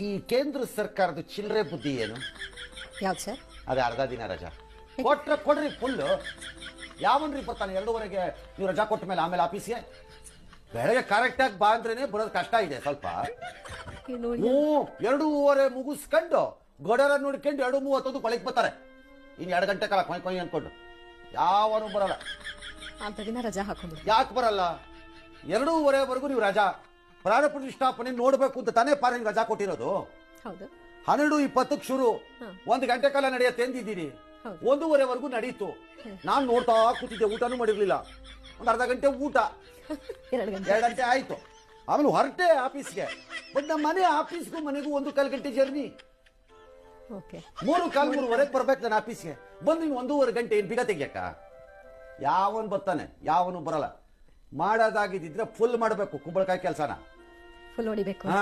ಈ ಕೇಂದ್ರ ಸರ್ಕಾರದ ಚಿಲ್ಲರೆ ಬುದ್ಧಿ ಏನು? ಯಾವ್ದು ಸರ್? ಅದೇ ಅರ್ಧ ದಿನ ರಜಾ ಕೊಡ್ರಿ ಫುಲ್ಲು. ಯಾವನ್ರಿ ಬರ್ತಾನೆ 2:30ಗೆ ನೀವು ರಜಾ ಕೊಟ್ಟ ಮೇಲೆ ಆಮೇಲೆ ಆಫೀಸ್ಗೆ? ಬೆಳಗ್ಗೆ ಕರೆಕ್ಟಾಗಿ ಬಾ ಅಂದ್ರೇನೆ ಬರೋದು ಕಷ್ಟ ಇದೆ ಸ್ವಲ್ಪ. 2:30 ಮುಗಿಸ್ಕೊಂಡು ಗಡರ ನೋಡ್ಕೊಂಡು 2:30 ಕೊಳಗೆ ಬರ್ತಾರೆ. ಇನ್ನು 2 ಗಂಟೆ ಕಾಲ ಕೊಯ್ ಅನ್ಕೊಂಡು ಯಾವನು ಬರಲ್ಲ. ಅಂತ ದಿನ ರಜಾ ಹಾಕೊಂಡ್ಬಿಡಿ. ಯಾಕೆ ಬರಲ್ಲ? 2:30ವರೆಗೂ ನೀವು ರಜಾ ಪ್ರಾಣ ಪ್ರತಿಷ್ಠಾಪನೆ ನೋಡ್ಬೇಕು ಅಂತ ತಾನೇ ಪಾರ್ಟಿ ರಜಾ ಕೊಟ್ಟಿರೋದು. ಹೌದು. 12:20ಕ್ಕೆ ಶುರು, 1 ಗಂಟೆ ಕಾಲ ನಡೆಯುತ್ತೆ ಅಂದಿದ್ದೀರಿ. 1:30ವರೆಗೂ ನಡೀತು. ನಾನು ನೋಡ್ತಾ ಕೂತಿದ್ದೆ, ಊಟನೂ ಮಾಡಿರ್ಲಿಲ್ಲ. ಒಂದು ಅರ್ಧ ಗಂಟೆ ಊಟ, 2 ಗಂಟೆ ಆಯ್ತು. ಆಮೇಲೆ ಹೊರಟೆ ಆಫೀಸ್ಗೆ. ಬಟ್ ನಮ್ಮ ಮನೆ ಆಫೀಸ್ಗೂ ಮನೆಗೂ 1.25 ಗಂಟೆ ಜರ್ನಿ. 3:15 ಬರ್ಬೇಕು ನಾನು ಆಫೀಸ್ಗೆ. ಬಂದು ನೀನು 1.5 ಗಂಟೆ ಏನು ಬಿಗ ತೆಗಿಯಕ್ಕ? ಯಾವನು ಬರ್ತಾನೆ? ಯಾವನು ಬರಲ್ಲ. ಮಾಡೋದಾಗಿದ್ದಿದ್ರೆ ಫುಲ್ ಮಾಡಬೇಕು ಕುಂಬಳಕಾಯಿ ಕೆಲಸನ. ಫುಲ್ ಹೊಡಿಬೇಕು. ಹಾ